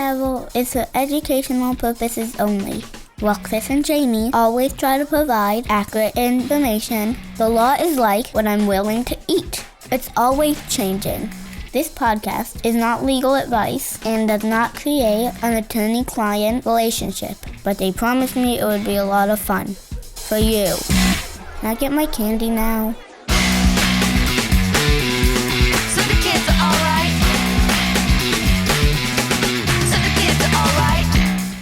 Gavel is for educational purposes only. While Chris and Jamie always try to provide accurate information, the law is like what I'm willing to eat. It's always changing. This podcast is not legal advice and does not create an attorney-client relationship, but they promised me it would be a lot of fun. For you. Can I get my candy now? So the kids are alright. So the kids are alright.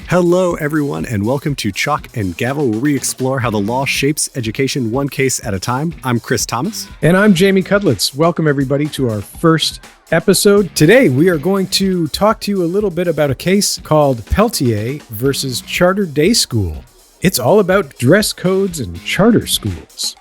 Hello, everyone, and welcome to Chalk and Gavel, where we explore how the law shapes education one case at a time. I'm Chris Thomas. And I'm Jamie Cudlitz. Welcome, everybody, to our first episode. Today, we are going to talk to you a little bit about a case called Peltier versus Charter Day School. It's all about dress codes and charter schools.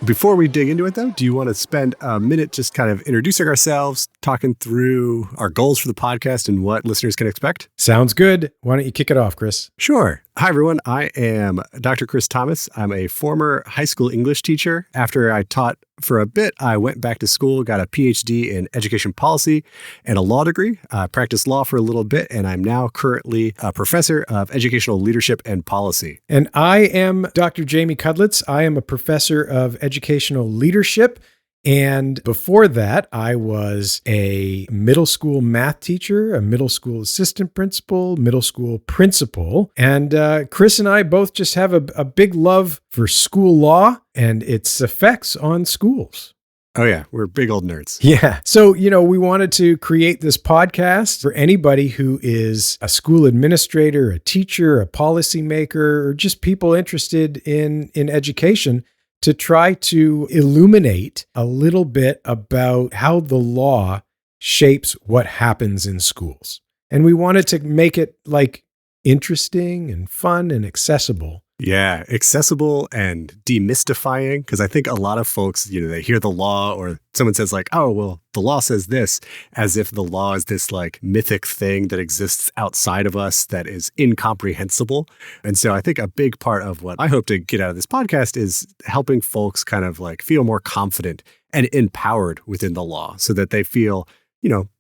Before we dig into it, though, do you want to spend a minute just kind of introducing ourselves, talking through our goals for the podcast and what listeners can expect? Sounds good. Why don't you kick it off, Chris? Sure. Hi, everyone. I am Dr. Chris Thomas. I'm a former high school English teacher. After I taught for a bit, I went back to school, got a PhD in education policy and a law degree. I practiced law for a little bit, and I'm now currently a professor of educational leadership and policy. And I am Dr. Jamie Cudlitz. I am a professor of educational leadership. And before that, I was a middle school math teacher, a middle school assistant principal, middle school principal. And Chris and I both just have a big love for school law and its effects on schools. Oh, yeah. We're big old nerds. Yeah. So, we wanted to create this podcast for anybody who is a school administrator, a teacher, a policymaker, or just people interested in education, to try to illuminate a little bit about how the law shapes what happens in schools. And we wanted to make it interesting and fun and accessible. Yeah, accessible and demystifying, because I think a lot of folks, they hear the law or someone says oh, well, the law says this, as if the law is this mythic thing that exists outside of us that is incomprehensible. And so I think a big part of what I hope to get out of this podcast is helping folks kind of feel more confident and empowered within the law so that they feel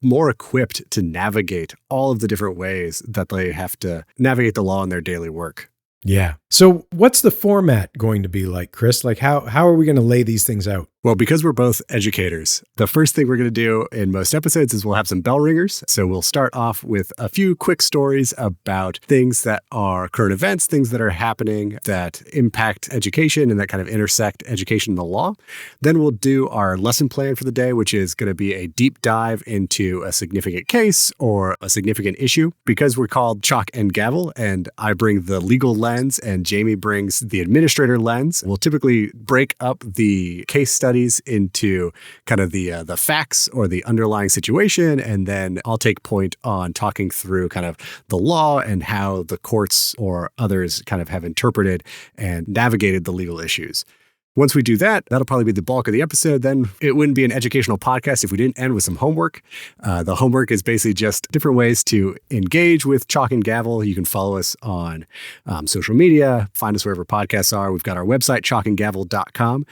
more equipped to navigate all of the different ways that they have to navigate the law in their daily work. Yeah. So what's the format going to be like, Chris? How are we going to lay these things out? Well, because we're both educators, the first thing we're going to do in most episodes is we'll have some bell ringers. So we'll start off with a few quick stories about things that are current events, things that are happening that impact education and that kind of intersect education and the law. Then we'll do our lesson plan for the day, which is going to be a deep dive into a significant case or a significant issue. Because we're called Chalk and Gavel, and I bring the legal lens and Jamie brings the administrator lens, we'll typically break up the case study into kind of the facts or the underlying situation. And then I'll take point on talking through kind of the law and how the courts or others kind of have interpreted and navigated the legal issues. Once we do that, that'll probably be the bulk of the episode. Then it wouldn't be an educational podcast if we didn't end with some homework. The homework is basically just different ways to engage with Chalk and Gavel. You can follow us on social media, find us wherever podcasts are. We've got our website, chalkandgavel.com.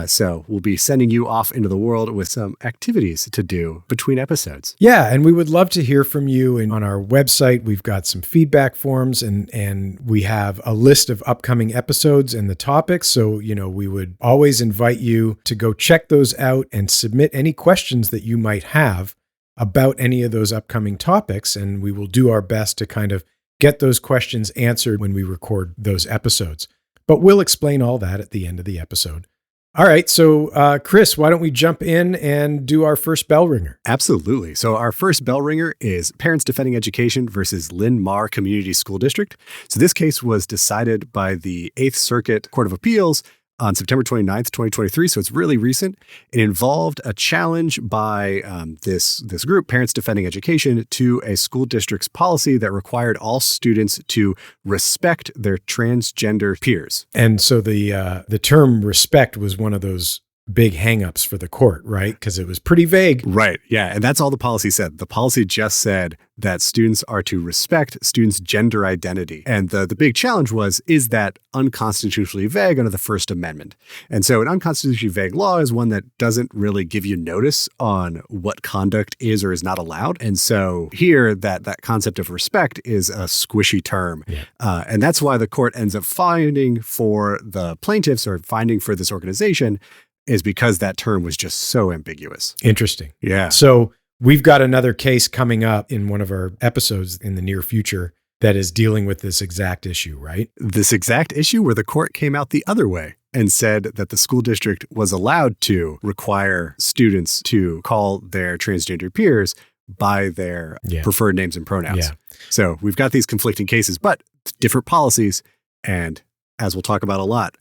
So we'll be sending you off into the world with some activities to do between episodes. Yeah, and we would love to hear from you. And on our website, we've got some feedback forms and we have a list of upcoming episodes and the topics. So, we would always invite you to go check those out and submit any questions that you might have about any of those upcoming topics. And we will do our best to kind of get those questions answered when we record those episodes. But we'll explain all that at the end of the episode. All right. So, Chris, why don't we jump in and do our first bell ringer? Absolutely. So our first bell ringer is Parents Defending Education versus Lynn Marr Community School District. So this case was decided by the 8th Circuit Court of Appeals on September 29th, 2023. So it's really recent. It involved a challenge by this group, Parents Defending Education, to a school district's policy that required all students to respect their transgender peers. And so the term respect was one of those big hangups for the court, right? Because it was pretty vague. Right. Yeah. And that's all the policy said. The policy just said that students are to respect students' gender identity. And the big challenge was, is that unconstitutionally vague under the First Amendment? And so an unconstitutionally vague law is one that doesn't really give you notice on what conduct is or is not allowed. And so here, that concept of respect is a squishy term. Yeah. And that's why the court ends up finding for the plaintiffs or finding for this organization is because that term was just so ambiguous. Interesting. Yeah. So we've got another case coming up in one of our episodes in the near future that is dealing with this exact issue, right? This exact issue where the court came out the other way and said that the school district was allowed to require students to call their transgender peers by their preferred names and pronouns. Yeah. So we've got these conflicting cases, but different policies. And as we'll talk about a lot,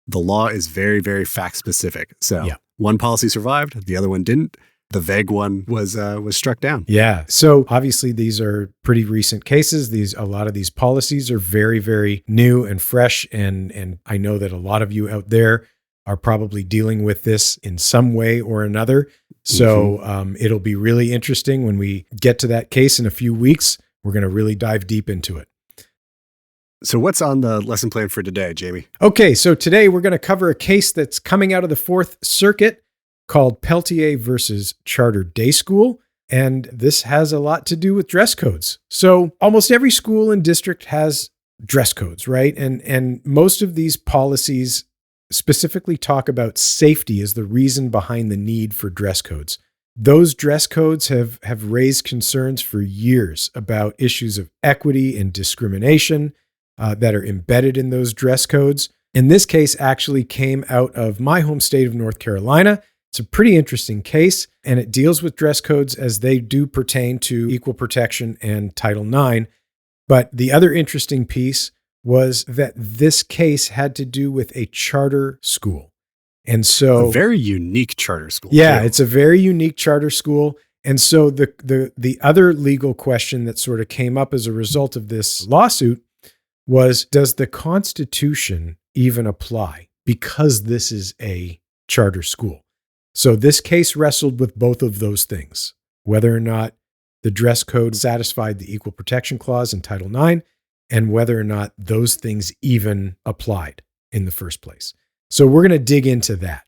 the law is very, very fact specific. So one policy survived, the other one didn't. The vague one was struck down. Yeah. So obviously these are pretty recent cases. A lot of these policies are very, very new and fresh. And I know that a lot of you out there are probably dealing with this in some way or another. So it'll be really interesting when we get to that case in a few weeks. We're going to really dive deep into it. So what's on the lesson plan for today, Jamie? Okay, so today we're going to cover a case that's coming out of the Fourth Circuit called Peltier versus Charter Day School. And this has a lot to do with dress codes. So almost every school and district has dress codes, right? And most of these policies specifically talk about safety as the reason behind the need for dress codes. Those dress codes have raised concerns for years about issues of equity and discrimination that are embedded in those dress codes. And this case actually came out of my home state of North Carolina. It's a pretty interesting case, and it deals with dress codes as they do pertain to equal protection and Title IX. But the other interesting piece was that this case had to do with a charter school. And so a very unique charter school. Yeah, too. It's a very unique charter school. And so the other legal question that sort of came up as a result of this lawsuit was, does the Constitution even apply because this is a charter school? So this case wrestled with both of those things, whether or not the dress code satisfied the Equal Protection Clause in Title IX and whether or not those things even applied in the first place. So we're going to dig into that.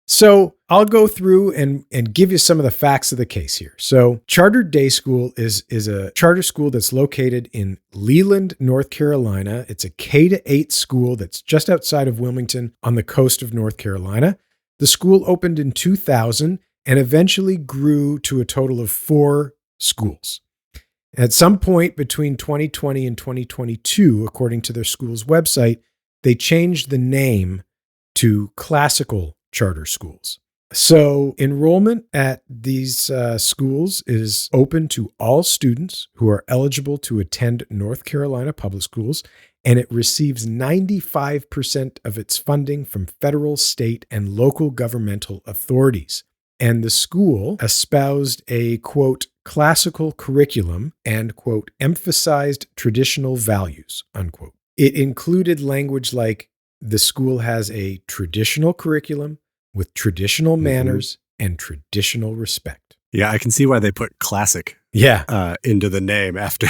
So I'll go through and give you some of the facts of the case here. So Charter Day School is a charter school that's located in Leland, North Carolina. It's a K-8 school that's just outside of Wilmington on the coast of North Carolina. The school opened in 2000 and eventually grew to a total of 4 schools. At some point between 2020 and 2022, according to their school's website, they changed the name to Classical Charter Schools. So enrollment at these schools is open to all students who are eligible to attend North Carolina public schools, and it receives 95% of its funding from federal, state, and local governmental authorities. And the school espoused a, quote, classical curriculum and, quote, emphasized traditional values, unquote. It included language like the school has a traditional curriculum with traditional manners and traditional respect. Yeah, I can see why they put classic into the name after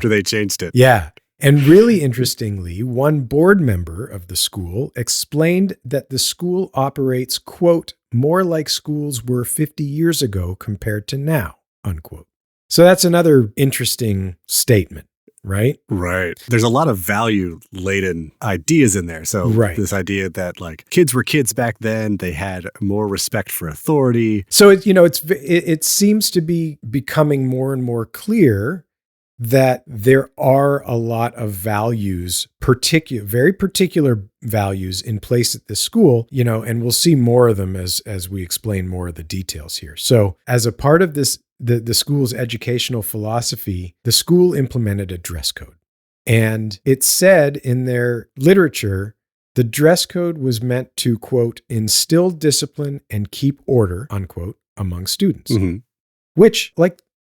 they changed it. Yeah. And really interestingly, one board member of the school explained that the school operates, quote, more like schools were 50 years ago compared to now, unquote. So that's another interesting statement, right? Right. There's a lot of value-laden ideas in there. So this idea that like kids were kids back then, they had more respect for authority. So it seems to be becoming more and more clear that there are a lot of values, very particular values in place at the school, and we'll see more of them as we explain more of the details here. So as a part of this, the school's educational philosophy, the school implemented a dress code. And it said in their literature, the dress code was meant to, quote, instill discipline and keep order, unquote, among students. Mm-hmm. Which,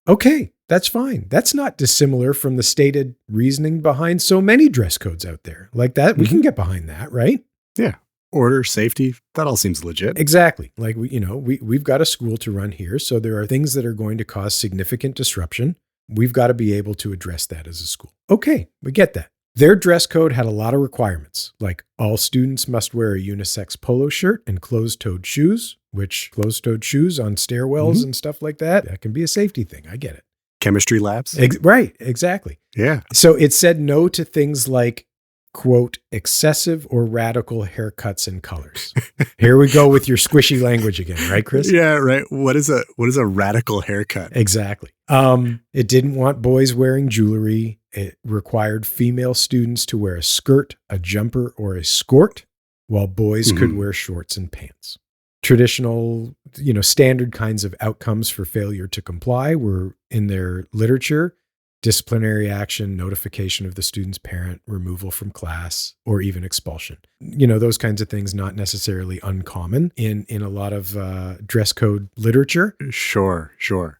okay, that's fine. That's not dissimilar from the stated reasoning behind so many dress codes out there. Like that, we can get behind that, right? Yeah. Order, safety, that all seems legit. Exactly. Like, we've got a school to run here. So there are things that are going to cause significant disruption. We've got to be able to address that as a school. Okay, we get that. Their dress code had a lot of requirements, like all students must wear a unisex polo shirt and closed-toed shoes, which closed-toed shoes on stairwells and stuff like that can be a safety thing. I get it. Chemistry labs. Right, exactly. Yeah. So it said no to things like, quote, excessive or radical haircuts and colors. Here we go with your squishy language again, right, Chris? Yeah, right. What is a radical haircut? Exactly. It didn't want boys wearing jewelry. It required female students to wear a skirt, a jumper, or a skirt, while boys could wear shorts and pants. Traditional, standard kinds of outcomes for failure to comply were in their literature: disciplinary action, notification of the student's parent, removal from class, or even expulsion. Those kinds of things, not necessarily uncommon in a lot of dress code literature. Sure.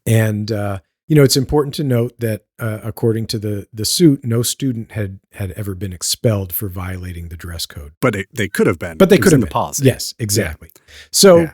And, it's important to note that according to the suit, no student had ever been expelled for violating the dress code. But they could have been. But they could have been. been. The policy. Yes, exactly. So,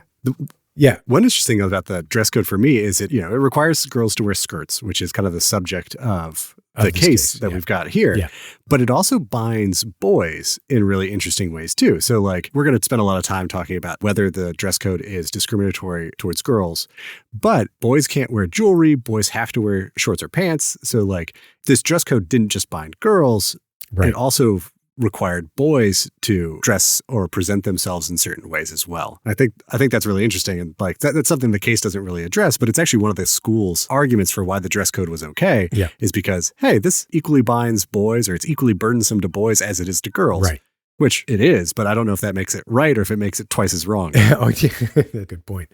yeah. One interesting thing about the dress code for me is it requires girls to wear skirts, which is kind of the subject of the case that we've got here. Yeah. But it also binds boys in really interesting ways too. So like, we're going to spend a lot of time talking about whether the dress code is discriminatory towards girls, but boys can't wear jewelry. Boys have to wear shorts or pants. So like, this dress code didn't just bind girls. Right. It also required boys to dress or present themselves in certain ways as well. I think that's really interesting. And like that's something the case doesn't really address, but it's actually one of the school's arguments for why the dress code was okay is because, hey, this equally binds boys, or it's equally burdensome to boys as it is to girls. Right. Which it is, but I don't know if that makes it right or if it makes it twice as wrong. Oh, yeah. Good point.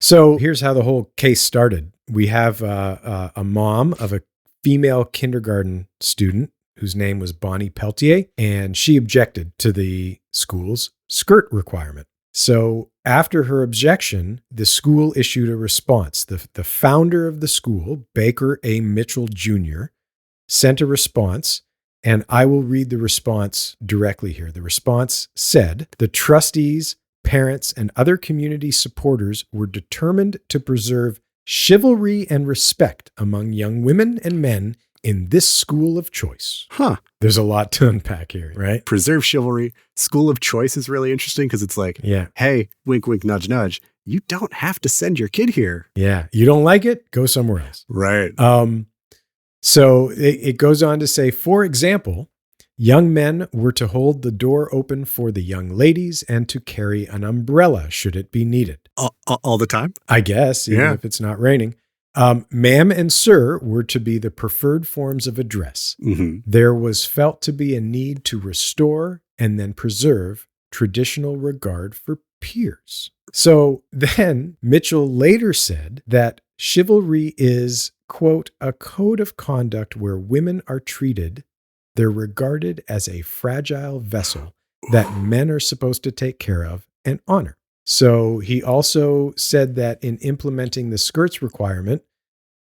So here's how the whole case started. We have a mom of a female kindergarten student whose name was Bonnie Peltier, and she objected to the school's skirt requirement. So after her objection, the school issued a response. The founder of the school, Baker A. Mitchell Jr., sent a response, and I will read the response directly here. The response said, "The trustees, parents, and other community supporters were determined to preserve chivalry and respect among young women and men in this school of choice." There's a lot to unpack here, right? Preserve chivalry. School of choice is really interesting because it's like, hey, wink, wink, nudge, nudge. You don't have to send your kid here. Yeah. You don't like it? Go somewhere else. Right. So it goes on to say, for example, young men were to hold the door open for the young ladies and to carry an umbrella should it be needed. All the time? I guess, even if it's not raining. Ma'am and sir were to be the preferred forms of address. There was felt to be a need to restore and then preserve traditional regard for peers. So then Mitchell later said that chivalry is, quote, a code of conduct where women are treated, they're regarded as a fragile vessel that men are supposed to take care of and honor. So he also said that in implementing the skirts requirement,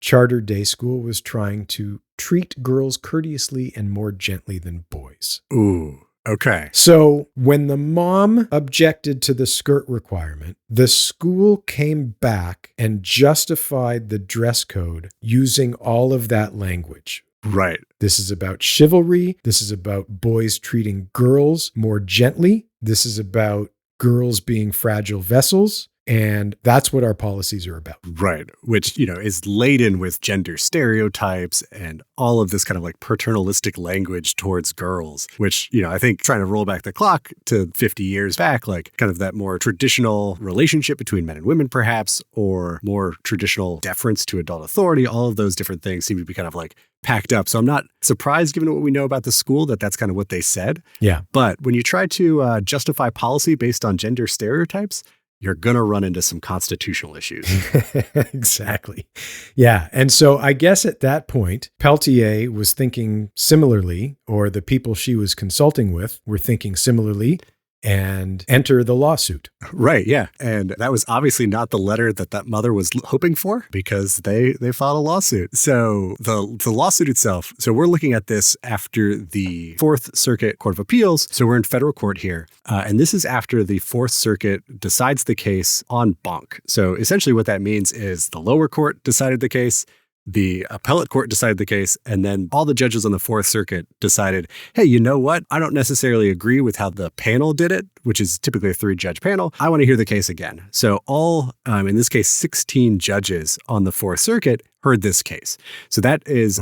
Charter Day School was trying to treat girls courteously and more gently than boys. Ooh, okay. So when the mom objected to the skirt requirement, the school came back and justified the dress code using all of that language. Right. This is about chivalry. This is about boys treating girls more gently. This is about girls being fragile vessels. And that's what our policies are about. Right. Which, is laden with gender stereotypes and all of this kind of like paternalistic language towards girls, which, I think trying to roll back the clock to 50 years back, like kind of that more traditional relationship between men and women, perhaps, or more traditional deference to adult authority, all of those different things seem to be kind of like packed up. So I'm not surprised, given what we know about the school, that that's kind of what they said. Yeah. But when you try to justify policy based on gender stereotypes, you're going to run into some constitutional issues. Exactly. Yeah. And so I guess at that point, Peltier was thinking similarly, or the people she was consulting with were thinking similarly. and enter the lawsuit. Right, yeah. And that was obviously not the letter that mother was hoping for, because they filed a lawsuit. So the lawsuit itself, so we're looking at this after the Fourth Circuit Court of Appeals. So we're in federal court here. And this is after the Fourth Circuit decides the case en banc. So essentially what that means is the lower court decided the case, the appellate court decided the case, and then all the judges on the Fourth Circuit decided, hey, you know what? I don't necessarily agree with how the panel did it, which is typically a 3-judge panel. I want to hear the case again. So all, in this case, 16 judges on the Fourth Circuit heard this case. So that is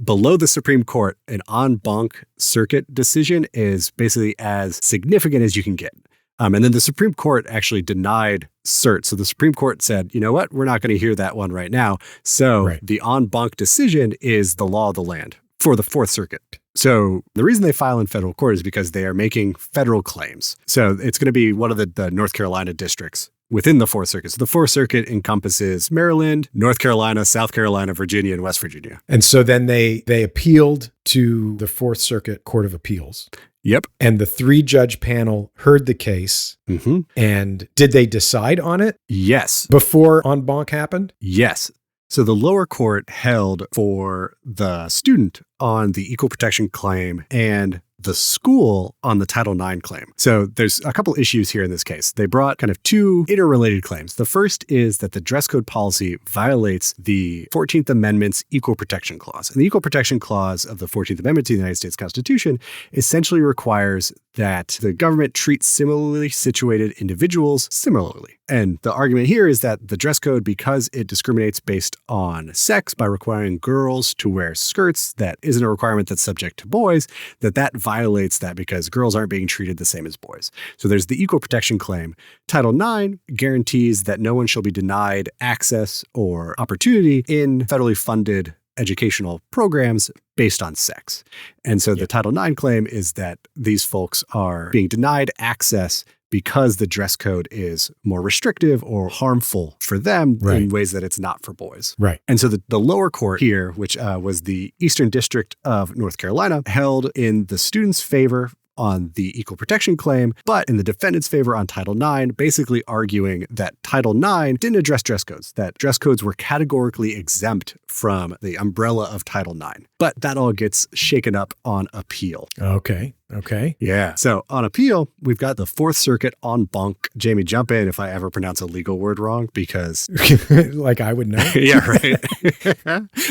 below the Supreme Court. An en banc circuit decision is basically as significant as you can get. And then the Supreme Court actually denied cert. So the Supreme Court said, you know what? We're not going to hear that one right now. So the en banc decision is the law of the land for the Fourth Circuit. So the reason they file in federal court is because they are making federal claims. So it's going to be one of the North Carolina districts within the Fourth Circuit. So the Fourth Circuit encompasses Maryland, North Carolina, South Carolina, Virginia, and West Virginia. And so then they appealed to the Fourth Circuit Court of Appeals. Yep. And the 3-judge panel heard the case. Mm-hmm. And did they decide on it? Yes. Before en banc happened? Yes. So the lower court held for the student on the equal protection claim and the school on the Title IX claim. So there's a couple issues here in this case. They brought kind of two interrelated claims. The first is that the dress code policy violates the 14th Amendment's Equal Protection Clause. And the Equal Protection Clause of the 14th Amendment to the United States Constitution essentially requires that the government treats similarly situated individuals similarly. And the argument here is that the dress code, because it discriminates based on sex by requiring girls to wear skirts, that isn't a requirement that's subject to boys, that violates that because girls aren't being treated the same as boys. So there's the equal protection claim. Title IX guarantees that no one shall be denied access or opportunity in federally funded educational programs based on sex. And so the Title IX claim is that these folks are being denied access because the dress code is more restrictive or harmful for them in ways that it's not for boys. Right. And so the lower court here, which was the Eastern District of North Carolina, held in the student's favor on the equal protection claim, but in the defendant's favor on Title IX, basically arguing that Title IX didn't address dress codes, that dress codes were categorically exempt from the umbrella of Title IX. But that all gets shaken up on appeal. Okay. Yeah. So on appeal, we've got the Fourth Circuit en banc. Jamie, jump in if I ever pronounce a legal word wrong, because like I would know. Yeah, right.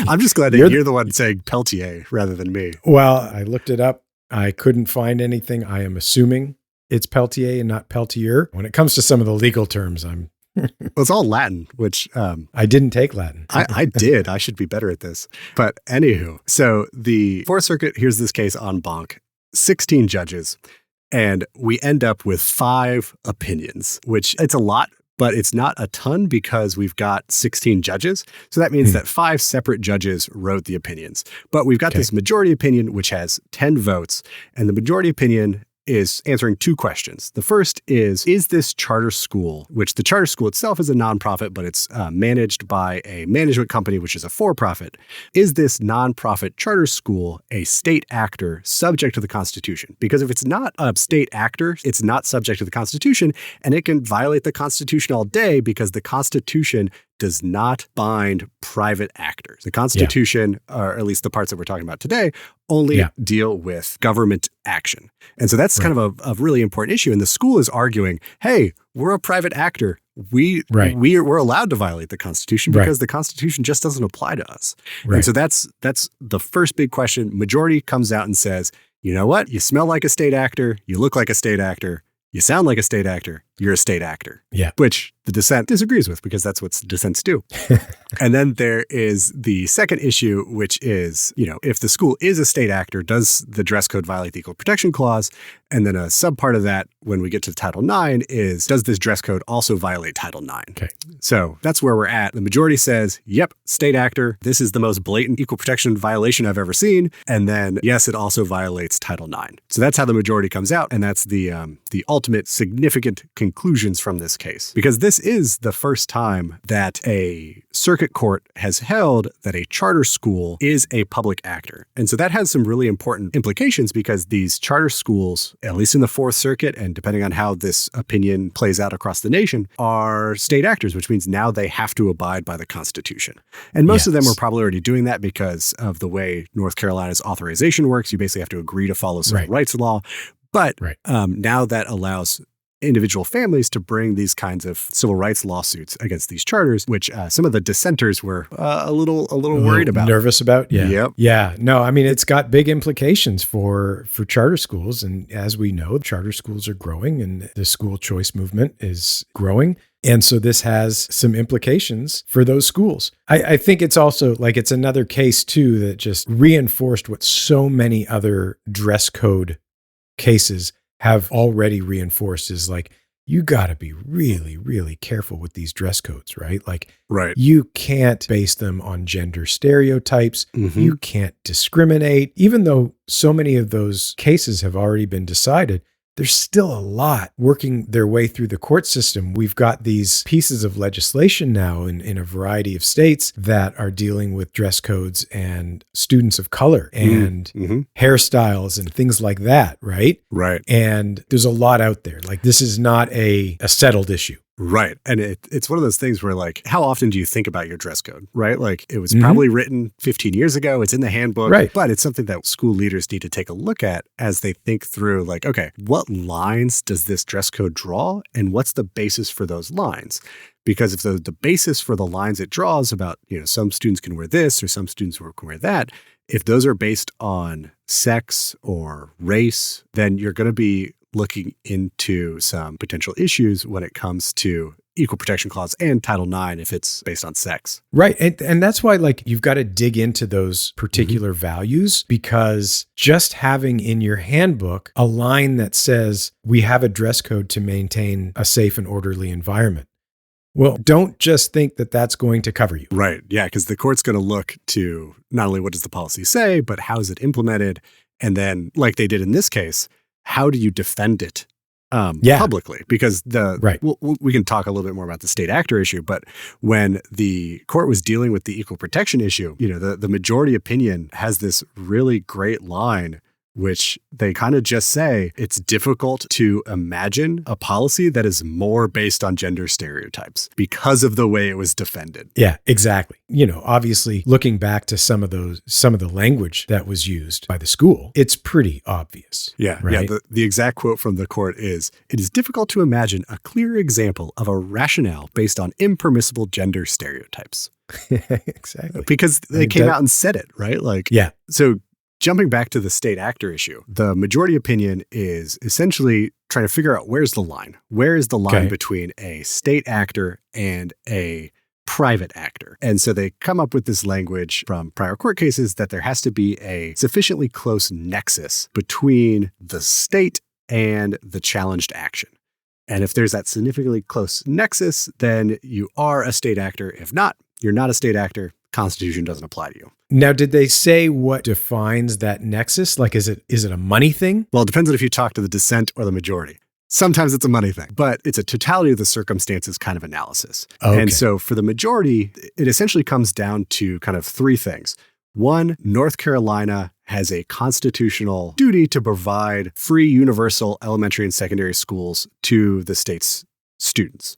I'm just glad that you're the one saying Peltier rather than me. Well, I looked it up. I couldn't find anything. I am assuming it's Peltier and not Peltier. When it comes to some of the legal terms, well, it's all Latin, which I didn't take Latin. I did. I should be better at this. But anywho, so the Fourth Circuit hears this case en banc, 16 judges, and we end up with 5 opinions, which it's a lot, but it's not a ton because we've got 16 judges. So that means that 5 separate judges wrote the opinions. But we've got this majority opinion, which has 10 votes. And the majority opinion is answering 2 questions. The first is this charter school, which the charter school itself is a nonprofit, but it's managed by a management company, which is a for-profit. Is this nonprofit charter school a state actor subject to the Constitution? Because if it's not a state actor, it's not subject to the Constitution, and it can violate the Constitution all day because the Constitution does not bind private actors. The Constitution, or at least the parts that we're talking about today, only deal with government action. And so that's kind of a really important issue. And the school is arguing, hey, we're a private actor. We're allowed to violate the Constitution because the Constitution just doesn't apply to us. And so that's the first big question. Majority comes out and says, you know what? You smell like a state actor. You look like a state actor. You sound like a state actor. You're a state actor. Yeah. Which the dissent disagrees with because that's what dissents do. And then there is the second issue, which is, if the school is a state actor, does the dress code violate the Equal Protection Clause? And then a subpart of that, when we get to Title IX, is does this dress code also violate Title IX? Okay. So that's where we're at. The majority says, yep, state actor. This is the most blatant equal protection violation I've ever seen. And then, yes, it also violates Title IX. So that's how the majority comes out. And that's the ultimate significant conclusion conclusions from this case, because this is the first time that a circuit court has held that a charter school is a public actor. And so that has some really important implications, because these charter schools, at least in the Fourth Circuit, and depending on how this opinion plays out across the nation, are state actors, which means now they have to abide by the Constitution. And most of them are probably already doing that because of the way North Carolina's authorization works. You basically have to agree to follow civil rights law. But now that allows individual families to bring these kinds of civil rights lawsuits against these charters, which some of the dissenters were a little worried about. Nervous about? Yeah. Yep. Yeah. No, I mean, it's got big implications for charter schools. And as we know, charter schools are growing and the school choice movement is growing. And so this has some implications for those schools. I think it's also like it's another case, too, that just reinforced what so many other dress code cases have already reinforced, is like, you got to be really, really careful with these dress codes, right? Like, you can't base them on gender stereotypes. You can't discriminate. Even though so many of those cases have already been decided, there's still a lot working their way through the court system. We've got these pieces of legislation now in a variety of states that are dealing with dress codes and students of color and hairstyles and things like that, right? Right. And there's a lot out there. Like, this is not a settled issue. Right. And it's one of those things where, like, how often do you think about your dress code, right? Like, it was probably written 15 years ago. It's in the handbook, but it's something that school leaders need to take a look at as they think through, like, okay, what lines does this dress code draw? And what's the basis for those lines? Because if the basis for the lines it draws about, some students can wear this or some students can wear that, if those are based on sex or race, then you're going to be looking into some potential issues when it comes to Equal Protection Clause and Title IX if it's based on sex. Right. And that's why, like, you've got to dig into those particular values, because just having in your handbook a line that says we have a dress code to maintain a safe and orderly environment. Well, don't just think that that's going to cover you. Right. Yeah, because the court's going to look to not only what does the policy say, but how is it implemented? And then, like they did in this case, how do you defend it publicly? Because we can talk a little bit more about the state actor issue, but when the court was dealing with the equal protection issue, the majority opinion has this really great line, which they kind of just say, it's difficult to imagine a policy that is more based on gender stereotypes because of the way it was defended. Yeah, exactly. Obviously, looking back to some of the language that was used by the school, it's pretty obvious. Yeah, right? Yeah. The exact quote from the court is, "It is difficult to imagine a clear example of a rationale based on impermissible gender stereotypes." Exactly. Because they came out and said it, right? Like, yeah. So jumping back to the state actor issue, the majority opinion is essentially trying to figure out where's the line. Where is the line between a state actor and a private actor? And so they come up with this language from prior court cases that there has to be a sufficiently close nexus between the state and the challenged action. And if there's that significantly close nexus, then you are a state actor. If not, you're not a state actor. Constitution doesn't apply to you. Now, did they say what defines that nexus? Like, is it a money thing? Well, it depends on if you talk to the dissent or the majority. Sometimes it's a money thing, but it's a totality of the circumstances kind of analysis. Okay. And so for the majority, it essentially comes down to kind of three things. One, North Carolina has a constitutional duty to provide free universal elementary and secondary schools to the state's students.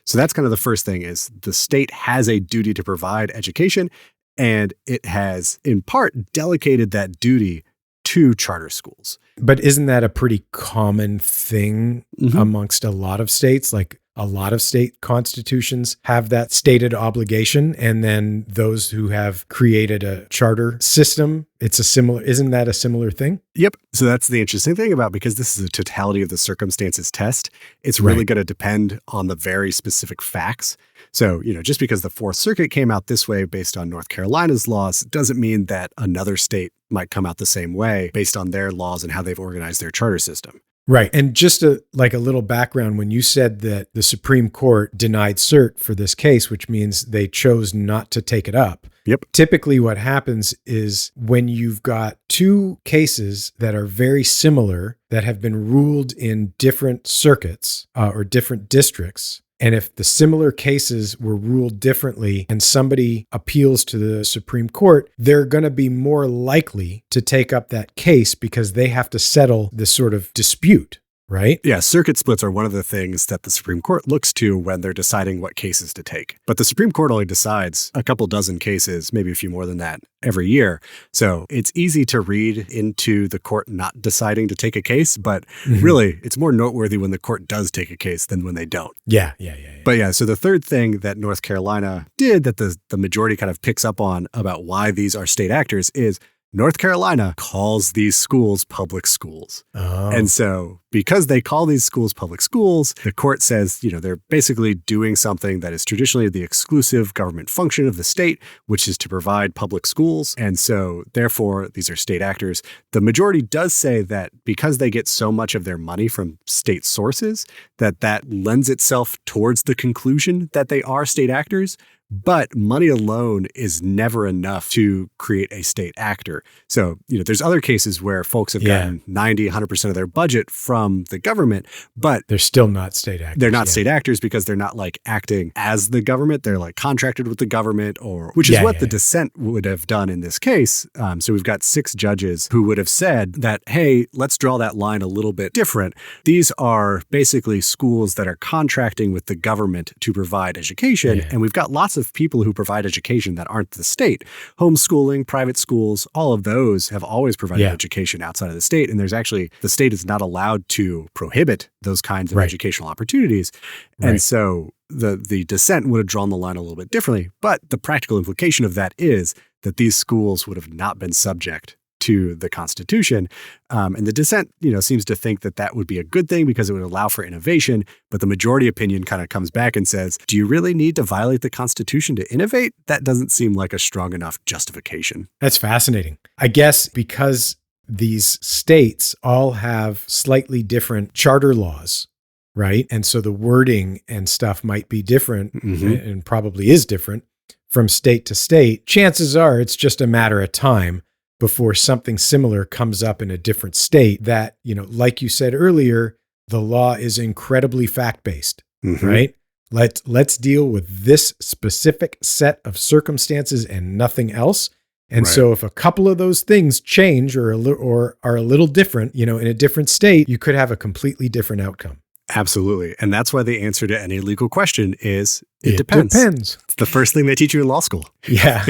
So that's kind of the first thing, is the state has a duty to provide education, and it has in part delegated that duty to charter schools. But isn't that a pretty common thing amongst a lot of states? Like, a lot of state constitutions have that stated obligation, and then those who have created a charter system, isn't that a similar thing? Yep. So that's the interesting thing about, because this is a totality of the circumstances test, it's really going to depend on the very specific facts. So, just because the Fourth Circuit came out this way based on North Carolina's laws doesn't mean that another state might come out the same way based on their laws and how they've organized their charter system. Right. And just a little background, when you said that the Supreme Court denied cert for this case, which means they chose not to take it up, Yep. Typically what happens is when you've got two cases that are very similar that have been ruled in different circuits or different districts, and if the similar cases were ruled differently and somebody appeals to the Supreme Court, they're going to be more likely to take up that case because they have to settle this sort of dispute, right? Yeah, circuit splits are one of the things that the Supreme Court looks to when they're deciding what cases to take. But the Supreme Court only decides a couple dozen cases, maybe a few more than that, every year. So it's easy to read into the court not deciding to take a case, but really it's more noteworthy when the court does take a case than when they don't. Yeah. But yeah, so the third thing that North Carolina did that the majority kind of picks up on about why these are state actors is North Carolina calls these schools public schools. Oh. And so because they call these schools public schools, the court says, they're basically doing something that is traditionally the exclusive government function of the state, which is to provide public schools. And so therefore, these are state actors. The majority does say that because they get so much of their money from state sources, that lends itself towards the conclusion that they are state actors. But money alone is never enough to create a state actor. So, there's other cases where folks have gotten 90, 100% of their budget from the government, but they're still not state actors. They're not state actors because they're not like acting as the government. They're like contracted with the government which is what the dissent would have done in this case. So we've got 6 judges who would have said that, hey, let's draw that line a little bit different. These are basically schools that are contracting with the government to provide education. And we've got lots of people who provide education that aren't the state. Homeschooling, private schools, all of those have always provided education outside of the state. And the state is not allowed to prohibit those kinds of educational opportunities. And so the dissent would have drawn the line a little bit differently. But the practical implication of that is that these schools would have not been subject to the Constitution. And the dissent, seems to think that would be a good thing because it would allow for innovation. But the majority opinion kind of comes back and says, do you really need to violate the Constitution to innovate? That doesn't seem like a strong enough justification. That's fascinating. I guess because these states all have slightly different charter laws, right? And so the wording and stuff might be different and probably is different from state to state. Chances are it's just a matter of time before something similar comes up in a different state that, like you said earlier, the law is incredibly fact-based, right? Let's deal with this specific set of circumstances and nothing else. And so if a couple of those things change or are a little different, in a different state, you could have a completely different outcome. Absolutely. And that's why the answer to any legal question is it depends. It's the first thing they teach you in law school. Yeah.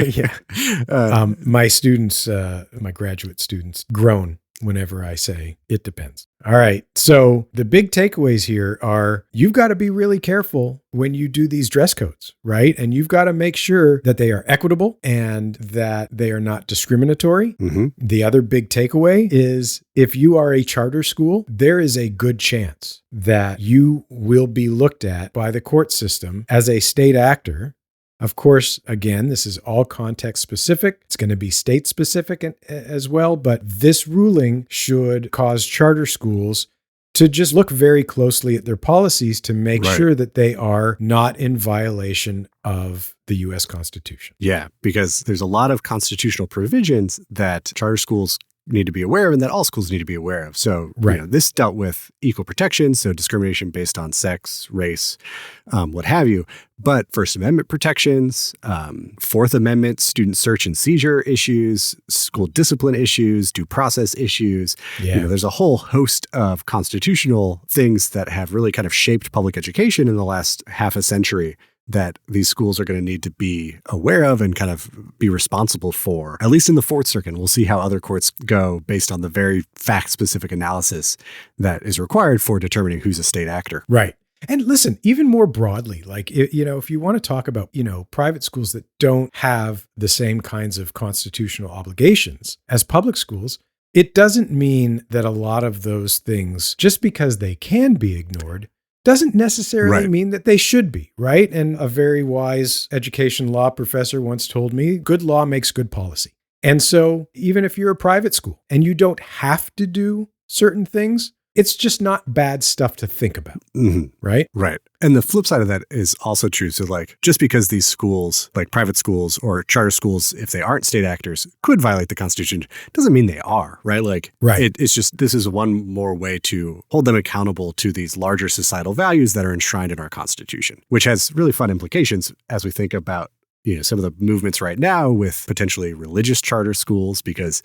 My students, my graduate students, groan whenever I say it depends. All right. So the big takeaways here are you've got to be really careful when you do these dress codes, right? And you've got to make sure that they are equitable and that they are not discriminatory. The other big takeaway is if you are a charter school, there is a good chance that you will be looked at by the court system as a state actor. Of course, again, this is all context specific. It's going to be state specific as well, but this ruling should cause charter schools to just look very closely at their policies to make sure that they are not in violation of the U.S. Constitution. Yeah, because there's a lot of constitutional provisions that charter schools need to be aware of and that all schools need to be aware of. So this dealt with equal protection, so discrimination based on sex, race, what have you. But First Amendment protections, Fourth Amendment, student search and seizure issues, school discipline issues, due process issues. There's a whole host of constitutional things that have really kind of shaped public education in the last half a century that these schools are going to need to be aware of and kind of be responsible for, at least in the Fourth Circuit. We'll see how other courts go based on the very fact-specific analysis that is required for determining who's a state actor. Right. And listen, even more broadly, like, if you want to talk about, private schools that don't have the same kinds of constitutional obligations as public schools, it doesn't mean that a lot of those things, just because they can be ignored, doesn't necessarily mean that they should be, right? And a very wise education law professor once told me, good law makes good policy. And so even if you're a private school and you don't have to do certain things, it's just not bad stuff to think about, right? Right. And the flip side of that is also true. So like, just because these schools, like private schools or charter schools, if they aren't state actors, could violate the Constitution, doesn't mean they are, right? Like, it's just, this is one more way to hold them accountable to these larger societal values that are enshrined in our Constitution, which has really fun implications as we think about some of the movements right now with potentially religious charter schools, because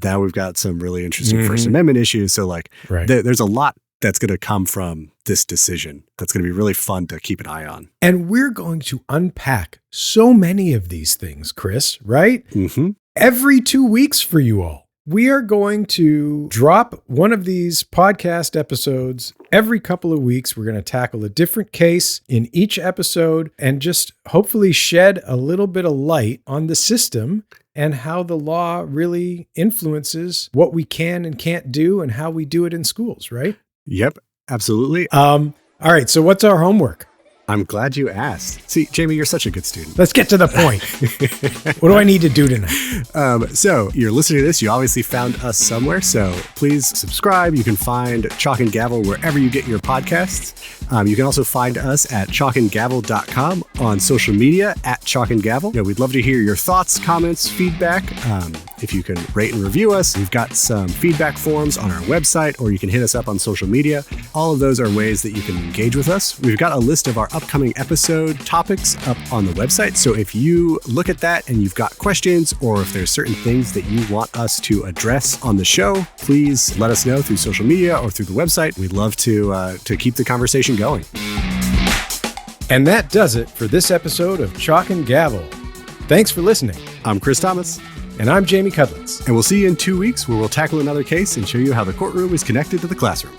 now we've got some really interesting First Amendment issues. So like there's a lot that's going to come from this decision that's going to be really fun to keep an eye on. And we're going to unpack so many of these things, Chris, right? Every 2 weeks for you all. We are going to drop one of these podcast episodes every couple of weeks. We're going to tackle a different case in each episode and just hopefully shed a little bit of light on the system and how the law really influences what we can and can't do and how we do it in schools, right? Yep, absolutely. All right, so what's our homework? I'm glad you asked. See, Jamie, you're such a good student. Let's get to the point. What do I need to do tonight? So you're listening to this. You obviously found us somewhere. So please subscribe. You can find Chalk and Gavel wherever you get your podcasts. You can also find us at chalkandgavel.com, on social media at Chalk and Gavel. We'd love to hear your thoughts, comments, feedback. If you can rate and review us, we've got some feedback forms on our website, or you can hit us up on social media. All of those are ways that you can engage with us. We've got a list of our upcoming episode topics up on the website. So if you look at that and you've got questions, or if there's certain things that you want us to address on the show, please let us know through social media or through the website. We'd love to keep the conversation going. And that does it for this episode of Chalk and Gavel. Thanks for listening. I'm Chris Thomas. And I'm Jamie Cudlitz. And we'll see you in 2 weeks, where we'll tackle another case and show you how the courtroom is connected to the classroom.